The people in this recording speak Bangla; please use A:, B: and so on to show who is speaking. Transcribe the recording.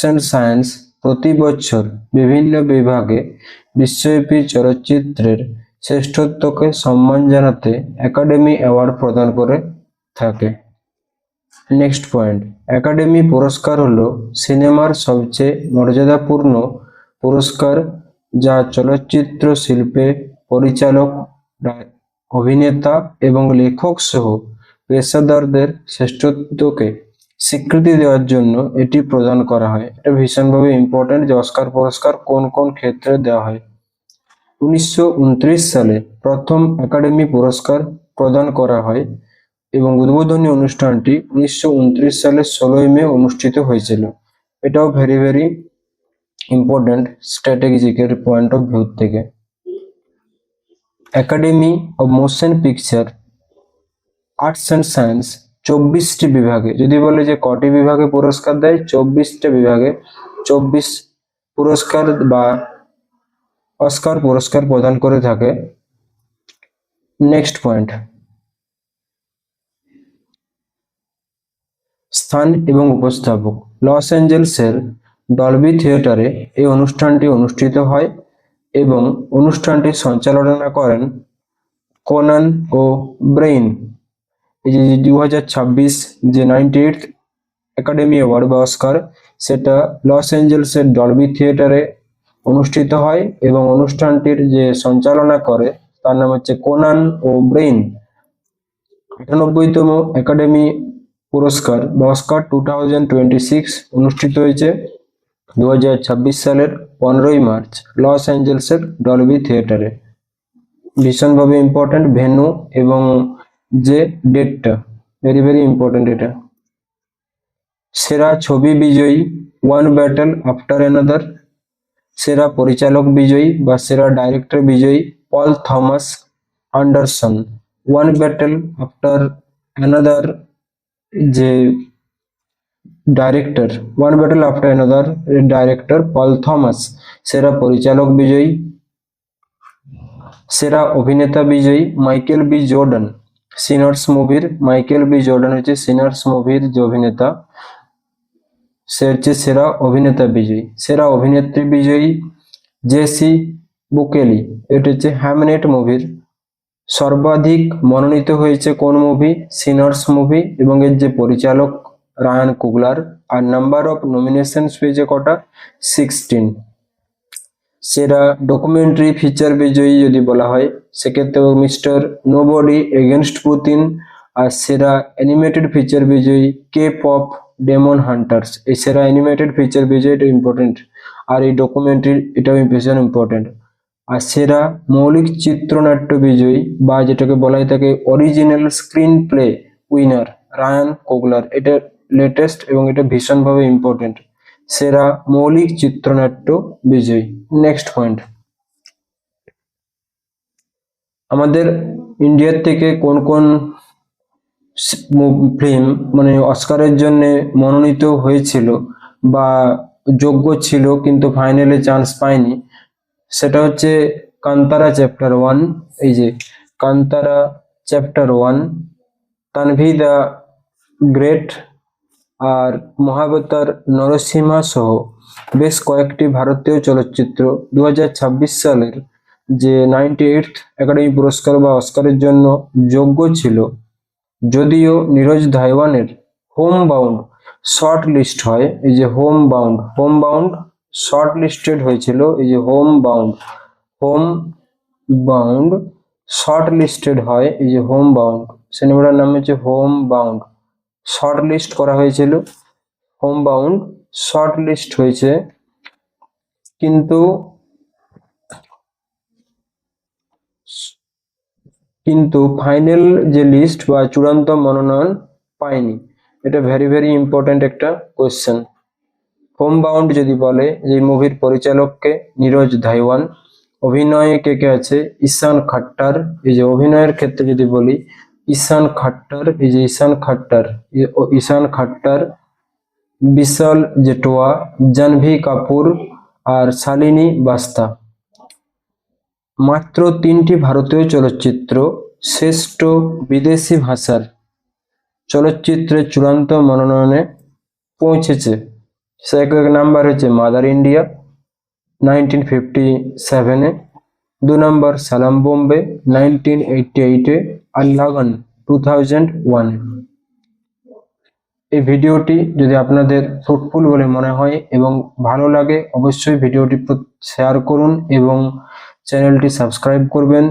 A: অ্যান্ড সায়েন্স প্রতি বছর বিভিন্ন বিভাগে বিশ্বব্যাপী চলচ্চিত্রের শ্রেষ্ঠত্বকে সম্মান জানাতে একাডেমি অ্যাওয়ার্ড প্রদান করে থাকে। নেক্সট পয়েন্ট, একাডেমি পুরস্কার হলো সিনেমার সবচেয়ে মর্যাদাপূর্ণ পুরস্কার যা চলচ্চিত্র শিল্পে পরিচালক, অভিনেতা এবং লেখক সহ পেশাদারদের শ্রেষ্ঠত্বকে স্বীকৃতি দেওয়ার জন্য এটি প্রদান করা হয়। এটা ভীষণভাবে ইম্পর্টেন্ট যে অস্কার পুরস্কার কোন কোন ক্ষেত্রে দেওয়া হয়। 1929 সালে প্রথম একাডেমি পুরস্কার প্রদান করা হয় এবং উদ্বোধনী অনুষ্ঠানটি 1929 সালের 16 মে অনুষ্ঠিত হয়েছিল। এটাও ভেরি ভেরি ইম্পর্টেন্ট স্ট্র্যাটেজিকের পয়েন্ট অফ ভিউ থেকে। Academy of motion picture arts and science 24টি বিভাগে, যদি বলে যে কটি বিভাগে পুরস্কার দেয়, 24টা বিভাগে 24 পুরস্কার বা অস্কার পুরস্কার প্রদান করে থাকে। নেক্সট পয়েন্ট, স্থান এবং উপস্থাপক। লস অ্যাঞ্জেলেসের ডলবি থিয়েটারে এই অনুষ্ঠানটি অনুষ্ঠিত হয় এবং অনুষ্ঠানটি সঞ্চালনা করেন কোনান ও ব্রেইন। এই যে 2026 যে 98th একাডেমি অ্যাওয়ার্ড বা অস্কার, সেটা লস অ্যাঞ্জেলেসের ডলবি থিয়েটারে অনুষ্ঠিত হয় এবং অনুষ্ঠানটির যে সঞ্চালনা করে তার নাম হচ্ছে কোনান ও ব্রেইন। 98তম একাডেমি পুরস্কার বা অস্কার 2026 অনুষ্ঠিত হয়েছে 2026 সালের 15ই মার্চ লস অ্যাঞ্জেলেসের ডলবি থিয়েটারে। ভীষণভাবে ইম্পর্টেন্ট ভেন্যু এবং যে ডেটটা ভেরি ভেরি ইম্পর্টেন্ট এটা। সেরা ছবি বিজয়ী ওয়ান ব্যাটল আফটার অ্যানাদার। সেরা পরিচালক বিজয়ী বা সেরা ডাইরেক্টর বিজয়ী Paul Thomas Anderson. One battle after another যে director, one battle after another director Paul Thomas সেরা পরিচালক বিজয়ী। সেরা অভিনেতা বিজয়ী মাইকেল বি জর্ডান। সিনার্স মুভির মাইকেল বি জর্ডান হচ্ছে সিনার্স মুভির যে অভিনেতা, সে হচ্ছে সেরা অভিনেতা বিজয়ী। সেরা অভিনেত্রী বিজয়ী জেসি বুকেলি, এটা হচ্ছে হ্যামনেট মুভির। সর্বাধিক মনোনীত হয়েছে কোন মুভি? সিনার্স মুভি, এবং এর যে পরিচালক রায়ান কুগলার। আর নাম্বার অফ নমিনেশনস পেয়েছে কটা? 16। সেরা ডকুমেন্টারি ফিচার বিজয়ী যদি বলা হয় সেক্ষেত্রে মিস্টার নোবডি এগেনস্ট পুতিন। আর সেরা অ্যানিমেটেড ফিচার বিজয়ী কে পপ ডেমন হান্টার্স। এই সেরা অ্যানিমেটেড ফিচার বিজয়ী, এটা ইম্পর্টেন্ট। আর এই ডকুমেন্টারি এটাও ভীষণ ইম্পর্টেন্ট। আর সেরা মৌলিক চিত্রনাট্য বিজয়ী বা যেটাকে বলা হয় থাকে original screenplay winner Ryan Coogler. এটা লেটেস্ট এবং এটা ভীষণভাবে ইম্পর্টেন্ট। সেরা মৌলিক চিত্রনাট্য বিজয়ী। নেক্সট পয়েন্ট, আমাদের ইন্ডিয়ার থেকে কোন কোন ফিল্ম মানে অস্কারের জন্য মনোনীত হয়েছিল বা যোগ্য ছিল কিন্তু ফাইনালে চান্স পায়নি, সেটা হচ্ছে কান্তারা চ্যাপ্টার 1। এই যে Kantara chapter 1, Tanvi the great আর মহাবতার নরসিমহা সহ বেশ কয়েকটি ভারতীয় চলচ্চিত্র 2026 সালের যে 98th একাডেমি পুরস্কার বা অস্কারের জন্য যোগ্য ছিল। যদিও নীরজ ধাইওয়ানের হোম বাউন্ড শর্ট লিস্ট হয়, এই যে হোম বাউন্ড শর্ট লিস্টেড হয়েছিল। এই যে হোম বাউন্ড শর্ট লিস্টেড হয়, এই যে হোম বাউন্ড সিনেমাটার নাম হচ্ছে হোম বাউন্ড। শর্ট লিস্ট করা হয়েছিল, হোম বাউন্ড শর্ট লিস্ট হয়েছে, কিন্তু ফাইনাল যে লিস্ট বা চূড়ান্ত মনোনয়ন পায়নি। এটা ভেরি ভেরি ইম্পর্টেন্ট একটা কোয়েশ্চেন। হোম বাউন্ড যদি বলে যে মুভির পরিচালককে নীরজ ধাইওয়ান, অভিনয়ে কে কে আছে? ঈশান খাট্টার। এই যে অভিনয়ের ক্ষেত্রে যদি বলি ঈশান খাট্টার, এই যে ঈশান খাট্টার, বিশাল জেটোয়া, জাহ্নবী কাপুর আর শালিনী বাস্তা। মাত্র 3টি ভারতীয় চলচ্চিত্র শ্রেষ্ঠ বিদেশি ভাষার চলচ্চিত্রের চূড়ান্ত মনোনয়নে পৌঁছেছে। এক নাম্বার হচ্ছে মাদার ইন্ডিয়া 1957-এ, 2 নাম্বার সালাম বোম্বে 1988-এ, আর লাগান 2001-এ। এই ভিডিওটি যদি আপনাদের ফ্রুটফুল বলে মনে হয় এবং ভালো লাগে অবশ্যই ভিডিওটি শেয়ার করুন এবং চ্যানেলটি সাবস্ক্রাইব করবেন।